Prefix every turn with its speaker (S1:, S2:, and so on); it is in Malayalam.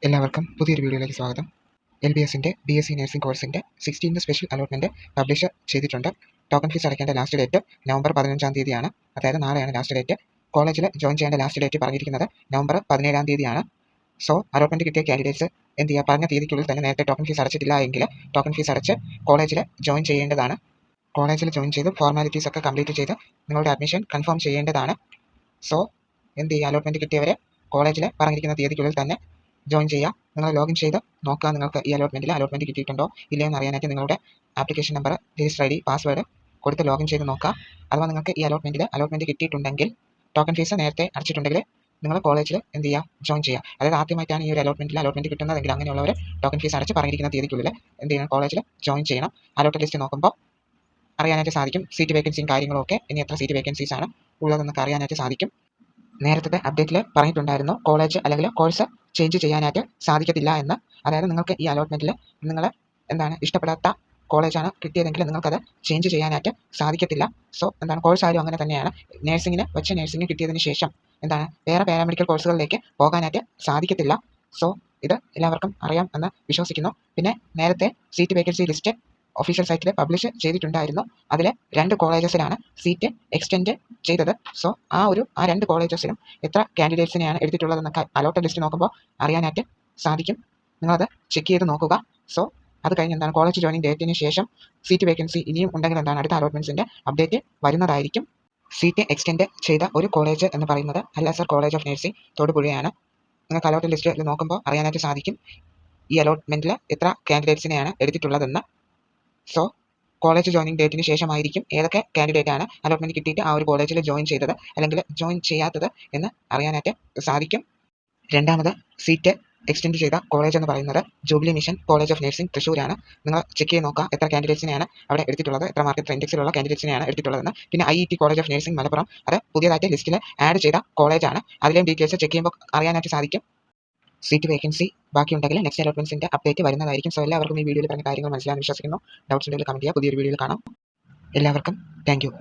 S1: എല്ലാവർക്കും പുതിയൊരു വീഡിയോയിലേക്ക് സ്വാഗതം. LBSന്റെ BSc നഴ്സിംഗ് കോഴ്സിൻ്റെ 16th സ്പെഷ്യൽ അലോട്ട്മെൻറ്റ് പബ്ലിഷ് ചെയ്തിട്ടുണ്ട്. ടോക്കൺ ഫീസ് അടയ്ക്കേണ്ട ലാസ്റ്റ് ഡേറ്റ് നവംബർ 15-ാം തീയതിയാണ്. അതായത് നാളെയാണ് ലാസ്റ്റ് ഡേറ്റ്. കോളേജിൽ ജോയിൻ ചെയ്യേണ്ട ലാസ്റ്റ് ഡേറ്റ് പറഞ്ഞിരിക്കുന്നത് നവംബർ 17-ാം തീയതിയാണ്. സോ അലോട്ട്മെൻറ്റ് കിട്ടിയ കാൻഡിഡേറ്റ്സ് എന്ത് ചെയ്യുക, പറഞ്ഞ തീയതിക്കുള്ളിൽ തന്നെ നേരത്തെ ടോക്കൺ ഫീസ് അടച്ചിട്ടില്ല എങ്കിൽ ടോക്കൺ ഫീസ് അടച്ച് കോളേജിൽ ജോയിൻ ചെയ്യേണ്ടതാണ്. കോളേജിൽ ജോയിൻ ചെയ്ത് ഫോർമാലിറ്റീസ് ഒക്കെ കംപ്ലീറ്റ് ചെയ്ത് നിങ്ങളുടെ അഡ്മിഷൻ കൺഫേം ചെയ്യേണ്ടതാണ്. സോ എന്ത് ചെയ്യുക, അലോട്ട്മെൻറ്റ് കിട്ടിയവരെ കോളേജിൽ പറഞ്ഞിരിക്കുന്ന തീയതിക്കുള്ളിൽ തന്നെ ജോയിൻ ചെയ്യുക. നിങ്ങൾ ലോഗിൻ ചെയ്ത് നോക്കുക, നിങ്ങൾക്ക് ഈ അലോട്ട്മെൻറ്റ് കിട്ടിയിട്ടുണ്ടോ ഇല്ലയോ എന്ന് അറിയാനായിട്ട് നിങ്ങളുടെ application number, register ID, password കൊടുത്ത് ലോഗിൻ ചെയ്ത് നോക്കുക. അഥവാ നിങ്ങൾക്ക് ഈ അലോട്ട്മെൻറ്റ് കിട്ടിയിട്ടുണ്ടെങ്കിൽ ടോക്കൺ ഫീസ് നേരത്തെ അടച്ചിട്ടുണ്ടെങ്കിൽ നിങ്ങൾ കോളേജിൽ എന്ത് ചെയ്യുക, ജോയിൻ ചെയ്യുക. അതായത് ആദ്യമായിട്ടാണ് ഈ ഒരു അലോട്ട്മെൻറ്റ് കിട്ടുന്നതെങ്കിൽ അങ്ങനെയുള്ളവർ ടോക്കൺ ഫീസ് അടച്ച് പറഞ്ഞിരിക്കുന്ന തീയതിക്കുള്ളിൽ എന്ത് ചെയ്യണം, കോളേജിൽ ജോയിൻ ചെയ്യണം. അലോട്ട് ലിസ്റ്റ് നോക്കുമ്പോൾ അറിയാനായിട്ട് സാധിക്കും സീറ്റ് വേക്കൻസിയും കാര്യങ്ങളും ഒക്കെ. ഇനി എത്ര സീറ്റ് വേക്കൻസീസ് ആണ് ഉള്ളതെന്നൊക്കെ അറിയാനായിട്ട് സാധിക്കും. നേരത്തെ അപ്ഡേറ്റിൽ പറഞ്ഞിട്ടുണ്ടായിരുന്നു കോളേജ് അല്ലെങ്കിൽ കോഴ്സ് ചേഞ്ച് ചെയ്യാനായിട്ട് സാധിക്കത്തില്ല എന്ന്. അതായത് നിങ്ങൾക്ക് ഈ അലോട്ട്മെൻറ്റിൽ നിങ്ങൾ ഇഷ്ടപ്പെടാത്ത കോളേജാണ് കിട്ടിയതെങ്കിൽ നിങ്ങൾക്കത് ചേഞ്ച് ചെയ്യാനായിട്ട് സാധിക്കത്തില്ല. സോ കോഴ്സ് ആയാലും അങ്ങനെ തന്നെയാണ്. നഴ്സിംഗ് കിട്ടിയതിന് ശേഷം വേറെ പാരാമെഡിക്കൽ കോഴ്സുകളിലേക്ക് പോകാനായിട്ട് സാധിക്കത്തില്ല. സോ ഇത് എല്ലാവർക്കും അറിയാം എന്ന് വിശ്വസിക്കുന്നു. പിന്നെ നേരത്തെ സീറ്റ് വേക്കൻസി ലിസ്റ്റ് ഒഫീഷ്യൽ സൈറ്റിൽ പബ്ലിഷ് ചെയ്തിട്ടുണ്ടായിരുന്നു. അതിൽ 2 കോളേജസിലാണ് സീറ്റ് എക്സ്റ്റെൻഡ് ചെയ്തത്. സോ ആ 2 കോളേജസിലും എത്ര കാൻഡിഡേറ്റ്സിനെയാണ് എടുത്തിട്ടുള്ളതെന്നൊക്കെ അലോട്ട് ലിസ്റ്റ് നോക്കുമ്പോൾ അറിയാനായിട്ട് സാധിക്കും. നിങ്ങളത് ചെക്ക് ചെയ്ത് നോക്കുക. സോ അത് കഴിഞ്ഞ് കോളേജ് ജോയിനിങ് ഡേറ്റിന് ശേഷം സീറ്റ് വേക്കൻസി ഇനിയും ഉണ്ടെങ്കിൽ അടുത്ത അലോട്ട്മെൻറ്റ്സിൻ്റെ അപ്ഡേറ്റ് വരുന്നതായിരിക്കും. സീറ്റ് എക്സ്റ്റെൻഡ് ചെയ്ത ഒരു കോളേജ് എന്ന് പറയുന്നത് അൽ-അസ്ഹർ കോളേജ് ഓഫ് നഴ്സിംഗ് തൊടുപുഴയാണ്. നിങ്ങൾക്ക് അലോട്ട് ലിസ്റ്റ് നോക്കുമ്പോൾ അറിയാനായിട്ട് സാധിക്കും ഈ അലോട്ട്മെൻറ്റിൽ എത്ര കാൻഡിഡേറ്റ്സിനെയാണ് എടുത്തിട്ടുള്ളതെന്ന്. സോ കോളേജ് ജോയിനിങ് ഡേറ്റിന് ശേഷമായിരിക്കും ഏതൊക്കെ കാൻഡിഡേറ്റ് ആണ് അലോട്ട്മെൻറ്റ് കിട്ടിയിട്ട് ആ ഒരു കോളേജിൽ ജോയിൻ ചെയ്തത് അല്ലെങ്കിൽ ജോയിൻ ചെയ്യാത്തത് എന്ന് അറിയാനായിട്ട് സാധിക്കും. രണ്ടാമത് സീറ്റ് എക്സ്റ്റെൻഡ് ചെയ്ത കോളേജ് എന്ന് പറയുന്നത് Jubilee Mission College of Nursing തൃശ്ശൂരാണ്. നിങ്ങൾ ചെക്ക് ചെയ്ത് നോക്കുക എത്ര കാൻഡിഡേറ്റ്സിനെയാണ് അവിടെ എടുത്തിട്ടുള്ളത്, എത്ര മാർക്ക് ഇൻഡെക്സിലുള്ള കാൻഡിഡേറ്റ്സിനെയാണ് എടുത്തിട്ടുള്ളതെന്ന്. പിന്നെ IET college of nursing Malappuram, അത് പുതിയതായിട്ട് ലിസ്റ്റിൽ ആഡ് ചെയ്ത കോളേജാണ്. അതിലെയും ഡീറ്റെയിൽസ് ചെക്ക് ചെയ്യുമ്പോൾ അറിയാനായിട്ട് സാധിക്കും. സീറ്റ് വേക്കൻസി ബാക്കിയുണ്ടെങ്കിൽ നെക്സ്റ്റ് അലോട്ട്മെൻറ്റ്സിൻ്റെ അപ്ഡേറ്റ് വരുന്നതായിരിക്കും. സോ എല്ലാവർക്കും ഈ വീഡിയോയിൽ പറഞ്ഞ കാര്യങ്ങൾ മനസ്സിലാണെന്ന് വിശ്വസിക്കുന്നു. ഡൗട്ട്സ് ഉണ്ടെങ്കിൽ കമൻറ്റ് ചെയ്യുക. പുതിയൊരു വീഡിയോയിൽ കാണാം. എല്ലാവർക്കും താങ്ക് യു.